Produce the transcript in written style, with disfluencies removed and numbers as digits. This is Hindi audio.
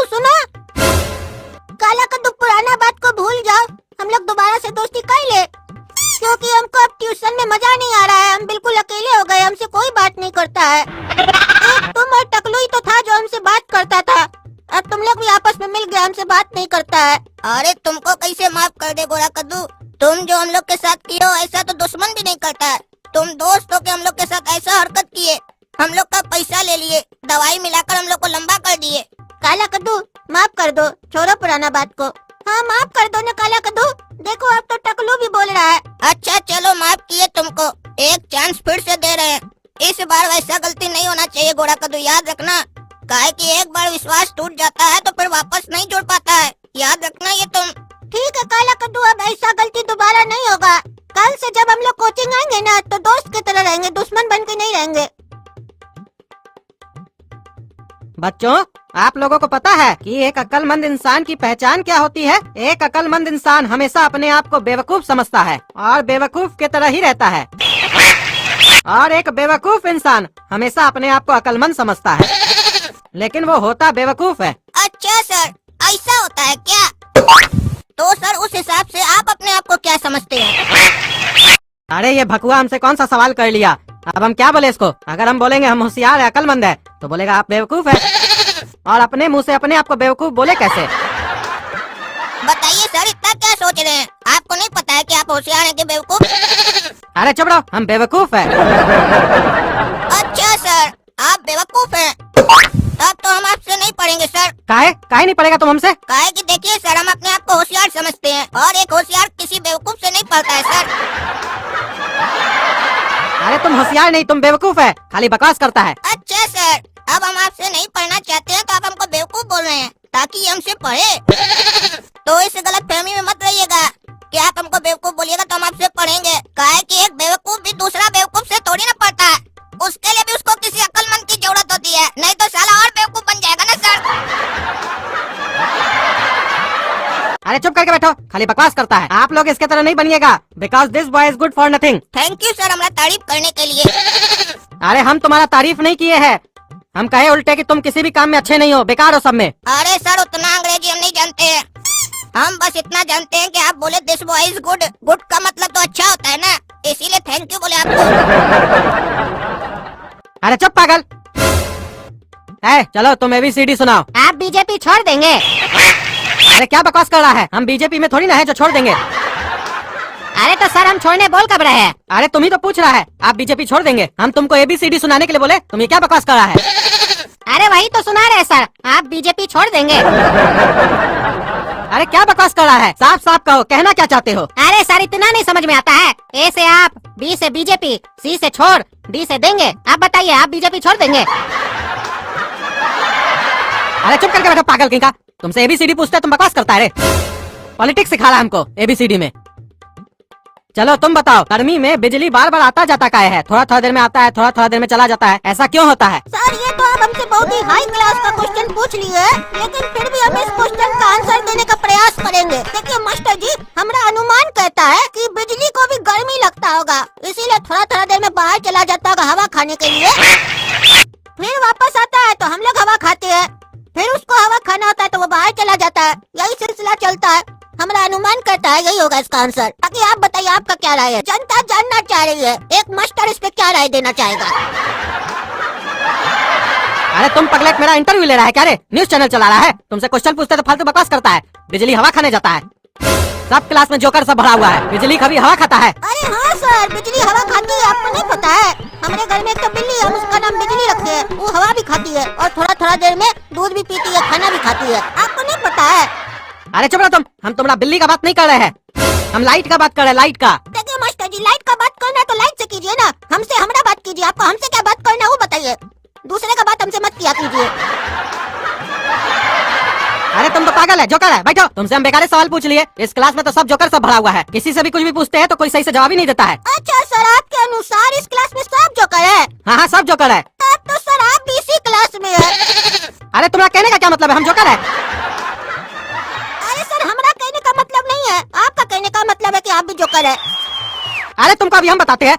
सुनो, काला कद्दू पुराना बात को भूल जाओ, हम लोग दोबारा से दोस्ती कर ले, क्योंकि हमको अब ट्यूशन में मजा नहीं आ रहा है। हम बिल्कुल अकेले हो गए, हमसे कोई बात नहीं करता है। एक तुम और टकलू ही तो था जो हमसे बात करता था, अब तुम लोग भी आपस में मिल गए, हमसे बात नहीं करता है। अरे तुमको कैसे माफ कर दे गोरा कद्दू, तुम जो हम लोग के साथ किए हो ऐसा तो दुश्मन भी नहीं करता है। तुम दोस्त हो के हम लोग के साथ ऐसा हरकत किए, हम लोग का पैसा ले लिए, दवाई मिलाकर हम लोग को लंबा कर दिए। काला कद्दू माफ कर दो, छोड़ो पुराना बात को। हाँ माफ कर दो ना काला कद्दू, देखो अब तो टकलू भी बोल रहा है। अच्छा चलो माफ किए तुमको, एक चांस फिर से दे रहे हैं। इस बार वैसा गलती नहीं होना चाहिए गोरा कद्दू, याद रखना। काहे कि एक बार विश्वास टूट जाता है तो फिर वापस नहीं जुड़ पाता है, याद रखना ये तुम। ठीक है काला कद्दू, अब ऐसा गलती दोबारा नहीं होगा। कल से जब हम लोग कोचिंग आएंगे ना तो दोस्त की तरह रहेंगे, दुश्मन बन के नहीं रहेंगे। बच्चों, आप लोगों को पता है कि एक अक्लमंद इंसान की पहचान क्या होती है? एक अक्लमंद इंसान हमेशा अपने आप को बेवकूफ समझता है और बेवकूफ की तरह ही रहता है, और एक बेवकूफ इंसान हमेशा अपने आप को अक्लमंद समझता है, लेकिन वो होता बेवकूफ है। अच्छा सर, ऐसा होता है क्या? तो सर उस हिसाब से आप अपने आप को क्या समझते हैं? अरे ये भकुआ हमसे कौन सा सवाल कर लिया, अब हम क्या बोले इसको? अगर हम बोलेंगे हम होशियार है, अक्लमंद है, तो बोलेगा आप बेवकूफ है, और अपने मुंह से अपने आप को बेवकूफ बोले कैसे? बताइए सर, इतना क्या सोच रहे हैं? आपको नहीं पता है कि आप होशियार हैं कि बेवकूफ? अरे चुप रहो, हम बेवकूफ है। अच्छा सर, आप बेवकूफ हैं, तब तो हम आपसे नहीं पढ़ेंगे सर। काहे नहीं पड़ेगा तुम हमसे? काहे कि देखिए सर, हम अपने आप को होशियार समझते हैं और एक होशियार किसी बेवकूफ से नहीं पढ़ता है सर। अरे तुम होशियार नहीं, तुम बेवकूफ है, खाली बकवास करता है। अच्छा सर, अब हम आपसे नहीं पढ़ना चाहते हैं तो आप हमको बेवकूफ बोल रहे हैं ताकि हमसे पढ़े। तो इस गलत फहमी में मत रहिएगा कि आप हमको बेवकूफ बोलिएगा तो हम आपसे पढ़ेंगे। काहे कि एक बेवकूफ भी दूसरा बेवकूफ से थोड़ी ना पढ़ता है, उसके लिए भी उसको किसी अक्लमंद की जरूरत होती है, नहीं तो साला और बेवकूफ बन जाएगा ना सर। अरे चुप करके बैठो, खाली बकवास करता है। आप लोग इसके तरह नहीं बनिएगा, because this boy is good for nothing. Thank you sir हमारा तारीफ करने के लिए। अरे हम तुम्हारा तारीफ नहीं किए हैं, हम कहे उल्टे कि तुम किसी भी काम में अच्छे नहीं हो, बेकार हो सब में। अरे सर उतना अंग्रेजी हम नहीं जानते हैं, हम बस इतना जानते हैं कि आप बोले this boy is good, good का मतलब तो अच्छा होता है ना, इसीलिए थैंक यू बोले आपको। अरे चुप पागल। चलो तुम ABCD सुनाओ। आप बीजेपी छोड़ देंगे? अरे क्या बकवास कर रहा है, हम बीजेपी में थोड़ी ना है जो छोड़ देंगे। अरे तो सर हम छोड़ने बोल कब रहे हैं? अरे तुम ही तो पूछ रहा है, आप बीजेपी छोड़ देंगे, हम तुमको ABCD सुनाने के लिए बोले, तुम ये क्या बकवास कर रहा है? अरे वही तो सुना रहे सर, आप बीजेपी छोड़ देंगे? अरे क्या बकवास कर रहा है, साफ साफ कहो, कहना क्या चाहते हो? अरे सर इतना नहीं समझ में आता है, A से आप, B से बीजेपी, C से छोड़, D से देंगे। आप बताइए, आप बीजेपी छोड़ देंगे? अरे चुप करके बैठो पागल कहीं का, तुमसे ABCD पूछता है तुम बकवास करता है। रे पॉलिटिक्स सिखा रहा है हमको ABCD में। चलो तुम बताओ, गर्मी में बिजली बार बार आता जाता काहे है? थोड़ा थोड़ा देर में आता है, थोड़ा थोड़ा देर में चला जाता है, ऐसा क्यों होता है? सर ये तो आप हमसे बहुत ही हाई क्लास का क्वेश्चन पूछ लिए, लेकिन फिर भी हम इस क्वेश्चन का आंसर देने का प्रयास करेंगे। देखिए मास्टर जी, हमारा अनुमान कहता है कि बिजली को भी गर्मी लगता होगा, इसीलिए थोड़ा थोड़ा देर में बाहर चला जाता होगा हवा खाने के लिए, फिर वापस आता है तो हम लोग हवा खाते हैं, फिर उसको हवा खाना होता है तो वो बाहर चला जाता है, यही सिलसिला चलता है। हमारा अनुमान करता है यही होगा इसका आंसर। ताकि आप बताइए आपका क्या राय है, जनता जानना चाह रही है, एक मास्टर इस पे क्या राय देना चाहेगा? अरे तुम पगलेट मेरा इंटरव्यू ले रहा है क्या? रे न्यूज चैनल चला रहा है, तुमसे क्वेश्चन पूछते तो फालतू बकवास करता है। बिजली हवा खाने जाता है, सब क्लास में जोकर सब भरा हुआ है, बिजली कभी हवा खाता है? अरे हाँ सर, बिजली हवा खाती है, आपको नहीं पता है? हमारे घर में एक तो बिल्ली है, हम उसका नाम बिजली रखे हैं, वो हवा भी खाती है और थोड़ा थोड़ा देर में दूध भी पीती है, खाना भी खाती है, आपको नहीं पता है? अरे चुप रहो तुम, हम तुम्हारा बिल्ली का बात नहीं कर रहे हैं, हम लाइट का बात कर रहे हैं, लाइट का। देखिए मास्टर जी, लाइट का बात करना है तो लाइट से कीजिए ना, हमसे हमारा बात कीजिए, आपको हमसे क्या बात करना है वो बताइए, दूसरे का बात हमसे मत किया कीजिए। अरे तुम तो पागल है, जोकर है, बैठो। तुमसे हम बेकार सवाल पूछ लिए, इस क्लास में तो सब जोकर सब भरा हुआ है, किसी से भी कुछ भी पूछते हैं तो कोई सही से जवाब ही नहीं देता है। अच्छा सर, आपके अनुसार इस क्लास में सब जोकर है? हाँ हाँ सब जोकर है। अब तो सर आप भी इसी क्लास में है। अरे तुम्हारा कहने का क्या मतलब है, हम जोकर है? अरे सर हमारा कहने का मतलब नहीं है, आपका कहने का मतलब है कि आप भी जोकर है। अरे तुमको अभी हम बताते हैं।